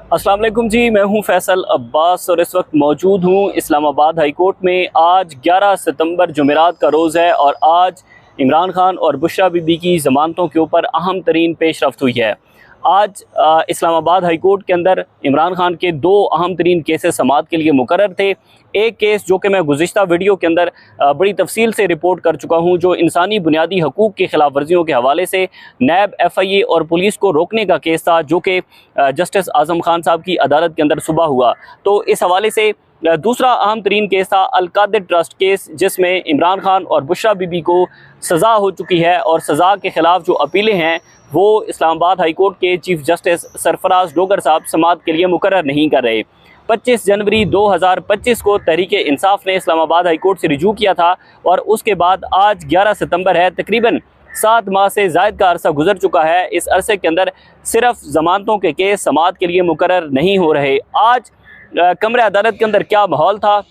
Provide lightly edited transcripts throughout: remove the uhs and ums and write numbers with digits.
अस्सलाम वालेकुम जी, मैं हूं फैसल अब्बास और इस वक्त मौजूद हूं इस्लामाबाद हाई कोर्ट में। आज 11 सितंबर जुमेरात का रोज़ है और आज इमरान खान और बुशरा बीबी की ज़मानतों के ऊपर अहम तरीन पेशरफ्त हुई है। आज इस्लामाबाद हाई कोर्ट के अंदर इमरान खान के दो अहम तरीन केसेस समाअत के लिए मुकर्रर थे। एक केस जो कि मैं गुज़िश्ता वीडियो के अंदर बड़ी तफसील से रिपोर्ट कर चुका हूँ, जो इंसानी बुनियादी हकूक़ की खिलाफ वर्जियों के हवाले से नैब FIA और पुलिस को रोकने का केस था, जो कि जस्टिस आज़म खान साहब की अदालत के अंदर सुबह हुआ। तो इस हवाले से दूसरा अहम तरीन केस था अल-कादिर ट्रस्ट केस, जिसमें इमरान खान और बुशरा बीबी को सज़ा हो चुकी है और सज़ा के ख़िलाफ़ जो अपीलें हैं वो इस्लामाबाद हाई कोर्ट के चीफ जस्टिस सरफराज डोगर साहब समाअत के लिए मुकर्रर नहीं कर रहे। 25 जनवरी 2025 को तहरीके इंसाफ ने इस्लामाबाद हाई कोर्ट से रिजू किया था और उसके बाद आज 11 सितंबर है। तकरीबन 7 माह से ज़ायद का अरसा गुजर चुका है। इस अरसे के अंदर सिर्फ ज़मानतों के केस समाअत के लिए मुकर्रर नहीं हो रहे। आज कमरे अदालत के अंदर क्या माहौल था,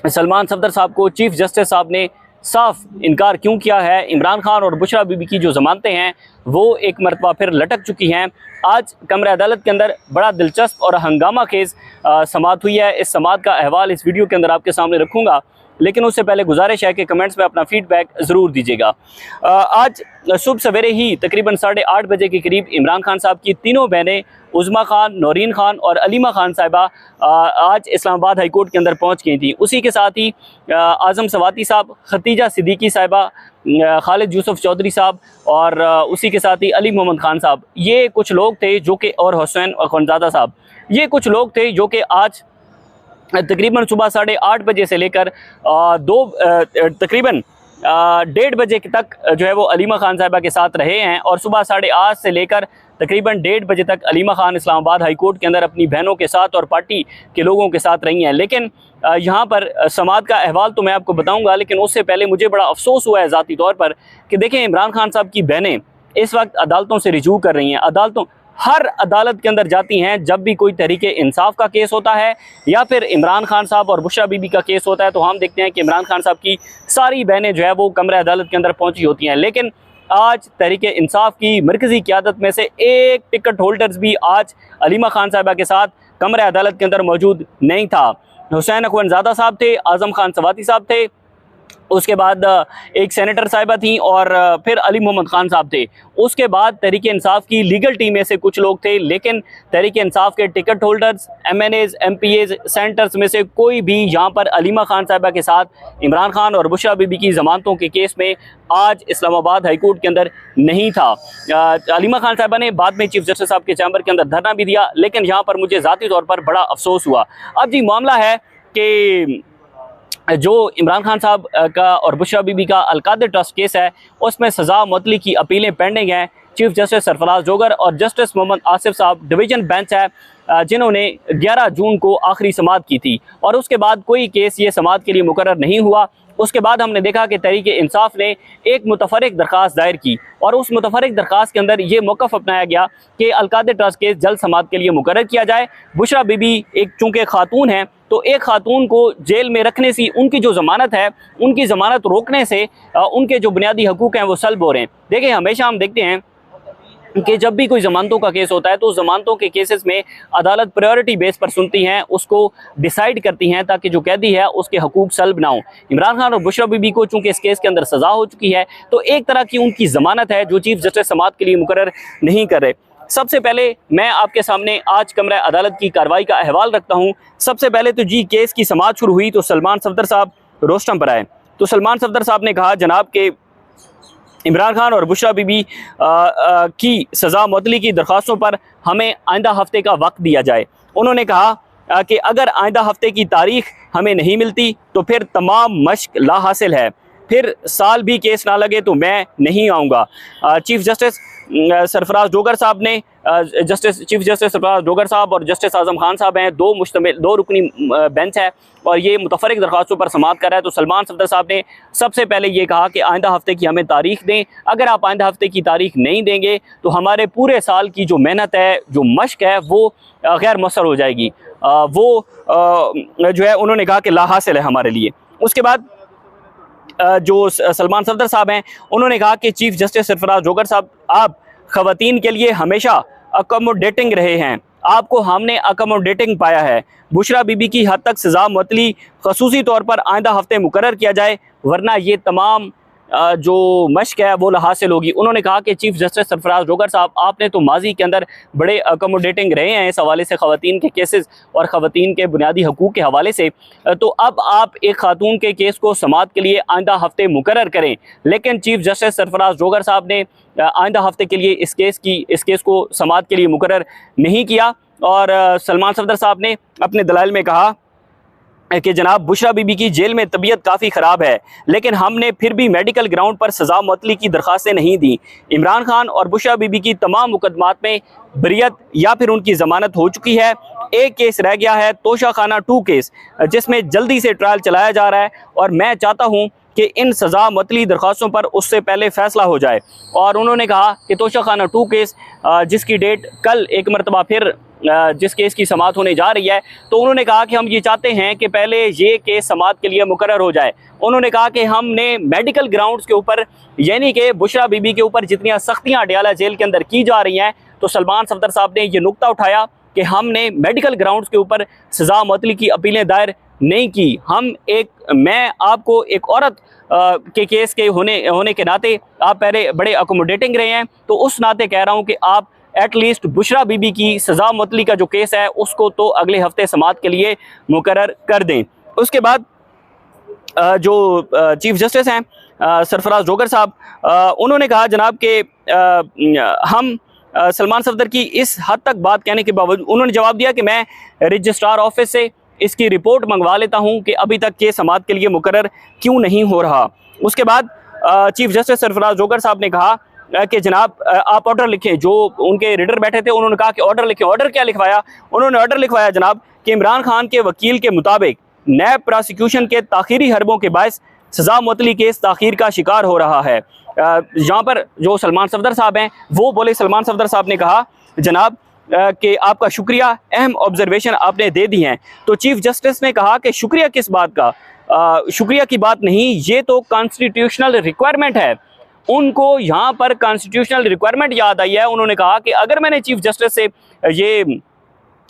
सलमान सफदर साहब को चीफ जस्टिस साहब ने साफ इनकार क्यों किया है। इमरान खान और बुशरा बीबी की जो ज़मानतें हैं वो एक मरतबा फिर लटक चुकी हैं। आज कमरे अदालत के अंदर बड़ा दिलचस्प और हंगामा खेज़ समाअत हुई है। इस समाअत का अहवाल इस वीडियो के अंदर आपके सामने रखूँगा, लेकिन उससे पहले गुजारिश है कि कमेंट्स में अपना फीडबैक ज़रूर दीजिएगा। आज सुबह सवेरे ही तकरीबन 8:30 बजे के करीब इमरान खान साहब की तीनों बहनें उज़्मा खान, नौरीन खान और अलीमा खान साहिबा आज इस्लामाबाद हाई कोर्ट के अंदर पहुंच गई थी। उसी के साथ ही आज़म सवाती साहब, खतीजा सिद्दीकी साहिबा, खालिद यूसुफ चौधरी साहब और उसी के साथ ही अली मोहम्मद खान साहब, ये कुछ लोग थे जो कि, और हुसैन अखवंजादा साहब, ये कुछ लोग थे जो कि आज तकरीबन सुबह 8:30 बजे से लेकर तकरीबन 1:30 बजे तक जो है वो अलीमा खान साहिबा के साथ रहे हैं और सुबह 8:30 से लेकर तकरीबन 1:30 बजे तक अलीमा खान इस्लामाबाद हाई कोर्ट के अंदर अपनी बहनों के साथ और पार्टी के लोगों के साथ रही हैं। लेकिन यहाँ पर समाअत का अहवाल तो मैं आपको बताऊँगा, लेकिन उससे पहले मुझे बड़ा अफसोस हुआ है ज़ाती तौर पर कि देखें, इमरान खान साहब की बहनें इस वक्त अदालतों से रिजू कर रही हैं। हर अदालत के अंदर जाती हैं जब भी कोई तहरीके इंसाफ का केस होता है या फिर इमरान खान साहब और बुशरा बीबी का केस होता है, तो हम देखते हैं कि इमरान खान साहब की सारी बहनें जो है वो कमरे अदालत के अंदर पहुंची होती हैं। लेकिन आज तहरीके इंसाफ की मरकज़ी क़यादत में से एक टिकट होल्डर्स भी आज अलीमा खान साहिबा के साथ कमरे अदालत के अंदर मौजूद नहीं था। हुसैन अखवंजादा साहब थे, आज़म खान सवाती साहब थे, उसके बाद एक सेनेटर साहिबा थी और फिर अली मोहम्मद खान साहब थे। उसके बाद तहरीके इंसाफ की लीगल टीम में से कुछ लोग थे, लेकिन तहरीके इंसाफ के ticket holders, MNAs, MPAs, senators में से कोई भी यहाँ पर अलीमा खान साहिबा के साथ इमरान खान और बुशरा बीबी की ज़मानतों के केस में आज इस्लामाबाद हाई कोर्ट के अंदर नहीं था। अलीमा खान साहिबा ने बाद में चीफ जस्टिस साहब के चैम्बर के अंदर धरना भी दिया, लेकिन यहाँ पर मुझे ज़ाती तौर पर बड़ा अफसोस हुआ। अब जी मामला है कि जो इमरान खान साहब का और बुशरा बीबी का अल-कादिर ट्रस्ट केस है, उसमें सज़ा मुअत्तली की अपीलें पेंडिंग हैं। चीफ जस्टिस सरफराज डोगर और जस्टिस मोहम्मद आसिफ साहब डिवीज़न बेंच है, जिन्होंने 11 जून को आखिरी समाअत की थी और उसके बाद कोई केस ये समाअत के लिए मुकर्रर नहीं हुआ। उसके बाद हमने देखा कि तहरीके इंसाफ ने एक मुतफरिक दरख्वास्त दायर की और उस मुतफरिक दरख्वास्त के अंदर ये मौक़िफ़ अपनाया गया कि अल-कादिर ट्रस्ट केस जल्द समाअत के लिए मुकर्रर किया जाए। बुशरा बीबी एक चूँकि खातून हैं, तो एक खातून को जेल में रखने से उनकी जो ज़मानत है, उनकी ज़मानत रोकने से उनके जो बुनियादी हकूक़ हैं वो सल्ब हो रहे हैं। देखिए, हमेशा हम देखते हैं कि जब भी कोई ज़मानतों का केस होता है तो ज़मानतों के केसेस में अदालत प्रायोरिटी बेस पर सुनती हैं, उसको डिसाइड करती हैं ताकि जो कैदी है उसके हकूक़ सल्ब ना हो। इमरान खान और बुशरा बीबी को चूँकि इस केस के अंदर सज़ा हो चुकी है, तो एक तरह की उनकी ज़मानत है जो चीफ जस्टिस समाअत के लिए मुकर्रर नहीं कर रहे। सबसे पहले मैं आपके सामने आज कमरा अदालत की कार्रवाई का अहवाल रखता हूँ। सबसे पहले तो जी केस की समाअत शुरू हुई तो सलमान सफदर साहब रोस्टम पर आए। तो सलमान सफदर साहब ने कहा, जनाब के इमरान खान और बुशरा बीबी की सज़ा मुअत्तली की दरख्वास्तों पर हमें आइंदा हफ्ते का वक्त दिया जाए। उन्होंने कहा कि अगर आइंदा हफ्ते की तारीख हमें नहीं मिलती तो फिर तमाम मश्क ला हासिल है, फिर साल भी केस ना लगे तो मैं नहीं आऊँगा। चीफ जस्टिस सरफराज डोगर साहब ने चीफ जस्टिस सरफराज डोगर साहब और जस्टिस आज़म खान साहब हैं, दो रुकनी बेंच है और ये मुतफरिक दरख्वास्तों पर समाअत कर रहा है। तो सलमान सफदर साहब ने सबसे पहले ये कहा कि आइंदा हफ्ते की हमें तारीख दें। अगर आप आइंदा हफ्ते की तारीख नहीं देंगे तो हमारे पूरे साल की जो मेहनत है, जो मश्क है, वो गैर मौसर हो जाएगी। वो जो है उन्होंने कहा कि ला हासिल है हमारे लिए। उसके बाद जो सलमान सफदर साहब हैं, उन्होंने कहा कि चीफ जस्टिस सरफराज डोगर साहब, आप ख़वातीन के लिए हमेशा अकोमोडेटिंग रहे हैं, आपको हमने अकोमोडेटिंग पाया है। बुशरा बीबी की हद तक सजा मुअत्तली खसूसी तौर पर आइंदा हफ्ते मुकर्रर किया जाए, वरना ये तमाम जो मश्क है वो हासिल होगी। उन्होंने कहा कि चीफ जस्टिस सरफराज जोगर साहब, आपने तो माजी के अंदर बड़े अकोमोडेटिंग रहे हैं इस हवाले से, ख़वातीन के केसेस और ख़वातीन के बुनियादी हकूक़ के हवाले से, तो अब आप एक खातून के केस को समाअत के लिए आइंदा हफ्ते मुकर्रर करें। लेकिन चीफ जस्टिस सरफराज जोगर साहब ने आइंदा हफ्ते के लिए इस केस को समाअत के लिए मुकर्रर नहीं किया। और सलमान सफदर साहब ने अपने दलाइल में कहा कि जनाब बुशरा बीबी की जेल में तबीयत काफ़ी ख़राब है, लेकिन हमने फिर भी मेडिकल ग्राउंड पर सजा मुअत्तली की दरख्वास्तें नहीं दी। इमरान खान और बुशरा बीबी की तमाम मुकदमात में बरियत या फिर उनकी ज़मानत हो चुकी है। एक केस रह गया है, तोशा खाना 2 केस, जिसमें जल्दी से ट्रायल चलाया जा रहा है और मैं चाहता हूँ कि इन सजा मुअत्तली दरख्वास्तों पर उससे पहले फैसला हो जाए। और उन्होंने कहा कि तोशा खाना 2 केस जिसकी डेट कल एक मरतबा फिर जिस केस की समाअत होने जा रही है, तो उन्होंने कहा कि हम ये चाहते हैं कि पहले ये केस समाअत के लिए मुकर्रर हो जाए। उन्होंने कहा कि हमने मेडिकल ग्राउंड्स के ऊपर, यानी कि बुशरा बीबी के ऊपर जितनी सख्तियाँ अडयाला जेल के अंदर की जा रही हैं, तो सलमान सफदर साहब ने ये नुक्ता उठाया कि हमने मेडिकल ग्राउंड्स के ऊपर सजा मुअत्तली की अपीलें दायर नहीं की। मैं आपको एक औरत के केस के होने के नाते, आप पहले बड़े अकोमोडेटिंग रहे हैं, तो उस नाते कह रहा हूँ कि आप एटलीस्ट बुशरा बीबी की सजा मुअत्तली का जो केस है उसको तो अगले हफ्ते समाअत के लिए मुकर्रर कर दें। उसके बाद जो चीफ जस्टिस हैं सरफराज जोगर साहब, उन्होंने कहा जनाब कि हम सलमान सफदर की इस हद तक बात कहने के बावजूद उन्होंने जवाब दिया कि मैं रजिस्ट्रार ऑफिस से इसकी रिपोर्ट मंगवा लेता हूं कि अभी तक केस समाअत के लिए मुकर्रर क्यों नहीं हो रहा। उसके बाद चीफ जस्टिस सरफराज जोगर साहब ने कहा कि जनाब आप ऑर्डर लिखें। जो उनके रीडर बैठे थे उन्होंने कहा कि ऑर्डर लिखें। ऑर्डर क्या लिखवाया? उन्होंने ऑर्डर लिखवाया जनाब कि इमरान खान के वकील के मुताबिक नैब प्रोसिक्यूशन के ताखीरी हरबों के बायस सजा मुअत्तली केस ताखीर का शिकार हो रहा है। यहाँ पर जो सलमान सफदर साहब हैं वो बोले, सलमान सफदर साहब ने कहा जनाब कि आपका शुक्रिया, अहम ऑब्जर्वेशन आपने दे दी हैं। तो चीफ जस्टिस ने कहा कि शुक्रिया किस बात का? शुक्रिया की बात नहीं, ये तो कॉन्स्टिट्यूशनल रिक्वायरमेंट है। उनको यहाँ पर कॉन्स्टिट्यूशनल रिक्वायरमेंट याद आई है। उन्होंने कहा कि अगर मैंने चीफ जस्टिस से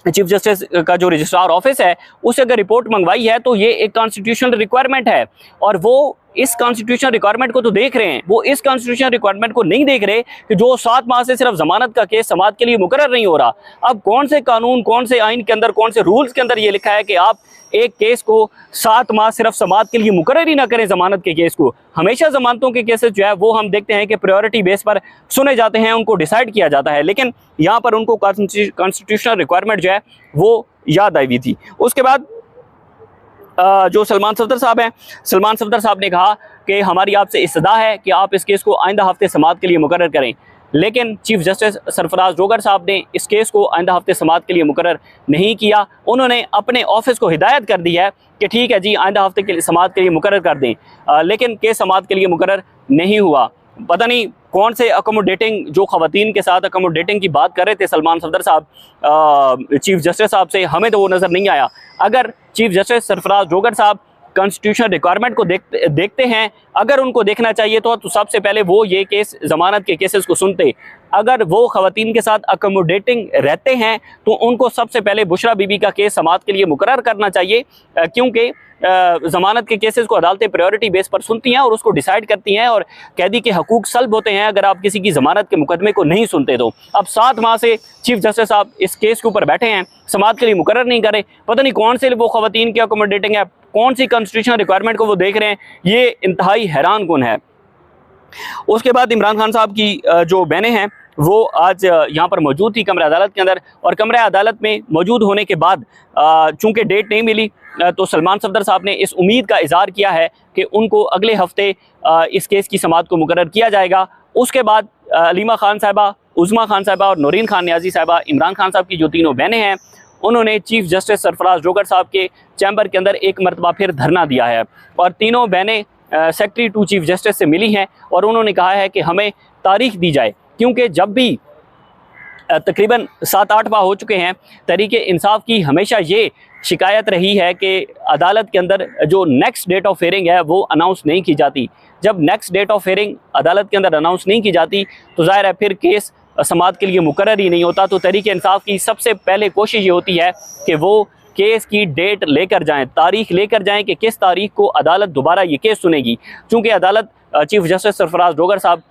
चीफ जस्टिस का जो रजिस्ट्रार ऑफिस है उसे अगर रिपोर्ट मंगवाई है तो ये एक कॉन्स्टिट्यूशनल रिक्वायरमेंट है, और वो इस कॉन्स्टिट्यूशनल रिक्वायरमेंट को तो देख रहे हैं, वो इस कॉन्स्टिट्यूशनल रिक्वायरमेंट को नहीं देख रहे कि जो 7 माह से सिर्फ जमानत का केस समाअत के लिए मुकर्रर नहीं हो रहा। अब कौन से कानून, कौन से आइन के अंदर, कौन से रूल्स के अंदर ये लिखा है कि आप एक केस को 7 माह सिर्फ समाअत के लिए मुकर्रर ही ना करें? जमानत के केस को हमेशा जमानतों के केसेस जो है वो हम देखते हैं कि प्रायोरिटी बेस पर सुने जाते हैं, उनको डिसाइड किया जाता है, लेकिन यहाँ पर उनको कॉन्स्टिट्यूशनल रिक्वायरमेंट जो है वो याद आई हुई थी। उसके बाद जो सलमान सफदर साहब हैं, सलमान सफदर साहब ने कहा कि हमारी आपसे इस्तदा है कि आप इस केस को आइंदा हफ्ते समाअत के लिए मुकर्रर करें। लेकिन चीफ जस्टिस सरफराज जोगर साहब ने इस केस को आइंदा हफ्ते समाअत के लिए मुकर्रर नहीं किया। उन्होंने अपने ऑफिस को हिदायत कर दी है कि ठीक है जी, आइंदा हफ्ते के लिए समाअत के लिए मुकर्रर कर दें, लेकिन केस समाअत के लिए मुकर्रर नहीं हुआ। पता नहीं कौन से अकोमोडेटिंग, जो ख़वातीन के साथ अकोमोडेटिंग की बात कर रहे थे सलमान सफदर साहब चीफ जस्टिस साहब से, हमें तो वो नज़र नहीं आया। अगर चीफ जस्टिस सरफराज जोगर साहब कॉन्स्टिट्यूशनल रिक्वायरमेंट को देखते हैं, अगर उनको देखना चाहिए तो सबसे पहले वो ये केस, जमानत के केसेस को सुनते। अगर वो ख़वातीन के साथ अकोमोडेटिंग रहते हैं तो उनको सबसे पहले बुशरा बीबी का केस समाअत के लिए मुकर्रर करना चाहिए, क्योंकि ज़मानत के केसेस को अदालतें प्रायोरिटी बेस पर सुनती हैं और उसको डिसाइड करती हैं, और कैदी के हकूक़ सल्ब होते हैं अगर आप किसी की ज़मानत के मुकदमे को नहीं सुनते। तो अब 7 माह से चीफ जस्टिस साहब इस केस के ऊपर बैठे हैं, समाअत के लिए मुकर्रर नहीं करे। पता नहीं कौन से वो ख़वातीन की अकोमोडेटिंग है, कौन सी कॉन्स्टिट्यूशनल रिक्वायरमेंट को वो देख रहे हैं, ये इंतहाई हैरान कुन है। उसके बाद इमरान खान साहब की जो बहनें हैं वो आज यहाँ पर मौजूद थी कमरा अदालत के अंदर, और कमरा अदालत में मौजूद होने के बाद चूँकि डेट नहीं मिली तो सलमान सफदर साहब ने इस उम्मीद का इजहार किया है कि उनको अगले हफ्ते इस केस की समाअत को मुकर्रर किया जाएगा। उसके बाद अलीमा खान साहिबा, उज़मा खान साहिबा और नौरीन खान न्याजी साहिबा, इमरान खान साहब की जो तीनों बहनें हैं, उन्होंने चीफ जस्टिस सरफराज जोगर साहब के चैम्बर के अंदर एक मरतबा फिर धरना दिया है, और तीनों बहनें सेक्रेटरी टू चीफ जस्टिस से मिली हैं और उन्होंने कहा है कि हमें तारीख दी जाए, क्योंकि जब भी तकरीबन 7-8 माह हो चुके हैं, तहरीक इंसाफ की हमेशा ये शिकायत रही है कि अदालत के अंदर जो नेक्स्ट डेट ऑफ हियरिंग है वो अनाउंस नहीं की जाती। जब नेक्स्ट डेट ऑफ हियरिंग अदालत के अंदर अनाउंस नहीं की जाती तो ज़ाहिर है फिर केस समाअत के लिए मुकर्रर ही नहीं होता तो तहरीक इंसाफ की सबसे पहले कोशिश ये होती है कि वो केस की डेट लेकर जाएं, तारीख लेकर जाएं कि किस तारीख को अदालत दोबारा ये केस सुनेगी। चूँकि अदालत चीफ जस्टिस सरफराज डोगर साहब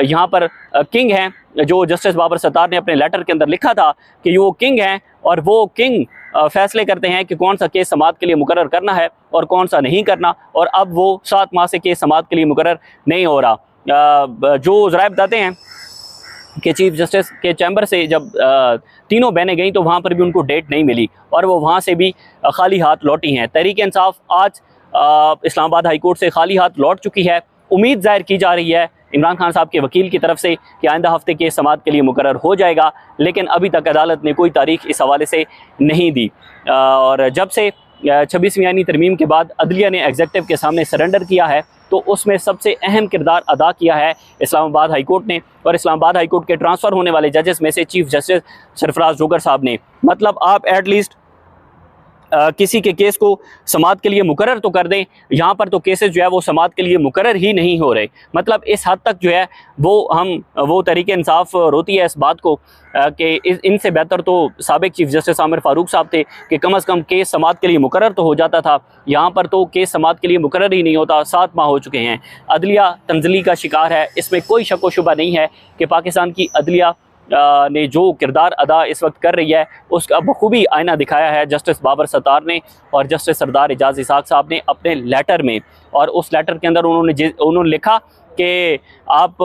यहाँ पर किंग हैं, जो जस्टिस बाबर सत्तार ने अपने लेटर के अंदर लिखा था कि वो किंग हैं और वो किंग फैसले करते हैं कि कौन सा केस समाअत के लिए मुकर्रर करना है और कौन सा नहीं करना। और अब वो 7 माह से केस समाअत के लिए मुकर्रर नहीं हो रहा। जो ज़राए बताते हैं कि चीफ जस्टिस के चैम्बर से जब तीनों बहनें गई तो वहाँ पर भी उनको डेट नहीं मिली और वो वहाँ से भी खाली हाथ लौटी हैं। तहरीक इंसाफ आज इस्लामाबाद हाई कोर्ट से खाली हाथ लौट चुकी है। उम्मीद जाहिर की जा रही है इमरान खान साहब के वकील की तरफ से कि आइंदा हफ्ते के समाअत के लिए मुकर्रर हो जाएगा, लेकिन अभी तक अदालत ने कोई तारीख इस हवाले से नहीं दी। और जब से 26वीं आईनी तरमीम के बाद अदलिया ने एग्जीक्यूटिव के सामने सरेंडर किया है तो उसमें सबसे अहम किरदार अदा किया है इस्लामाबाद हाई कोर्ट ने और इस्लामाबाद हाई कोर्ट के ट्रांसफ़र होने वाले जजेस में से चीफ जस्टिस सरफराज डोगर साहब ने। मतलब आप एटलीस्ट किसी के केस को समाअत के लिए मुकर्रर तो कर दें, यहाँ पर तो केसेस जो है वो समाअत के लिए मुकर्रर ही नहीं हो रहे। मतलब इस हद तक जो है वो तहरीक इंसाफ रोती है इस बात को कि इनसे बेहतर तो साबिक चीफ जस्टिस आमिर फारूक साहब थे कि कम अज़ कम केस समाअत के लिए मुकर्रर तो हो जाता था। यहाँ पर तो केस समाअत के लिए मुकर्रर ही नहीं होता। 7 माह हो चुके हैं। अदलिया तंज़ली का शिकार है, इसमें कोई शक व शुबा नहीं है कि पाकिस्तान की अदलिया ने जो किरदार अदा इस वक्त कर रही है उसका बखूबी आईना दिखाया है जस्टिस बाबर सत्तार ने और जस्टिस सरदार एजाज इसाक साहब ने अपने लेटर में। और उस लेटर के अंदर उन्होंने लिखा कि आप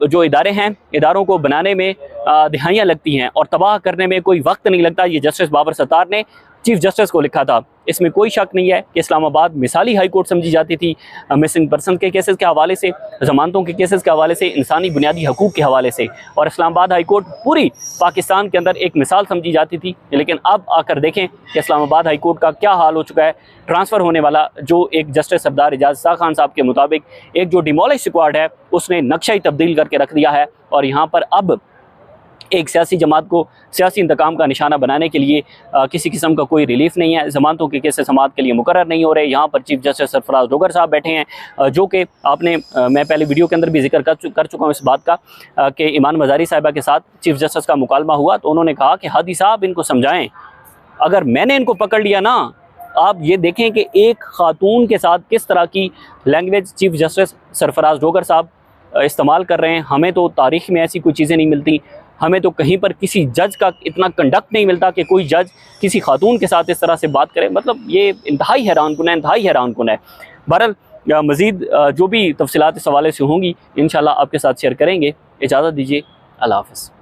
जो इदारे हैं, इदारों को बनाने में दिहाइयाँ लगती हैं और तबाह करने में कोई वक्त नहीं लगता। ये जस्टिस बाबर सत्तार ने चीफ जस्टिस को लिखा था। इसमें कोई शक नहीं है कि इस्लामाबाद मिसाली हाई कोर्ट समझी जाती थी मिसिंग पर्सन के केसेस के हवाले से, जमानतों के केसेस के हवाले से, इंसानी बुनियादी हकूक़ के हवाले से। और इस्लामाबाद हाई कोर्ट पूरी पाकिस्तान के अंदर एक मिसाल समझी जाती थी। लेकिन अब आकर देखें कि इस्लामाबाद हाई कोर्ट का क्या हाल हो चुका है। ट्रांसफ़र होने वाला जो एक जस्टिस सरदार एजाज इसाक खान साहब के मुताबिक एक जो डिमोलिश स्क्वाड है उसने नक्शा ही तब्दील करके रख दिया है और यहाँ पर अब एक सियासी जमात को सियासी इंतकाम का निशाना बनाने के लिए किसी किस्म का कोई रिलीफ नहीं है। जमानतों के केस समाअत के लिए मुकर्रर नहीं हो रहे। यहाँ पर चीफ जस्टिस सरफराज डोगर साहब बैठे हैं जो कि मैं पहले वीडियो के अंदर भी जिक्र कर चुका हूँ इस बात का कि ईमान मज़ारी साहिबा के साथ चीफ जस्टिस का मुकालमा हुआ तो उन्होंने कहा कि हादी साहब इनको समझाएँ, अगर मैंने इनको पकड़ लिया ना, आप ये देखें कि एक ख़ातून के साथ किस तरह की language chief justice Sarfaraz Dogar साहब इस्तेमाल कर रहे हैं। हमें तो तारीख़ में ऐसी कोई चीज़ें नहीं मिलती, हमें तो कहीं पर किसी जज का इतना कंडक्ट नहीं मिलता कि कोई जज किसी खातून के साथ इस तरह से बात करे। मतलब ये इंतहाई हैरानकुन है। बहरहाल मज़ीद जो भी तफसीलात इस हवाले से होंगी इंशाल्लाह आपके साथ शेयर करेंगे। इजाज़त दीजिए, अल्लाह हाफ़िज़।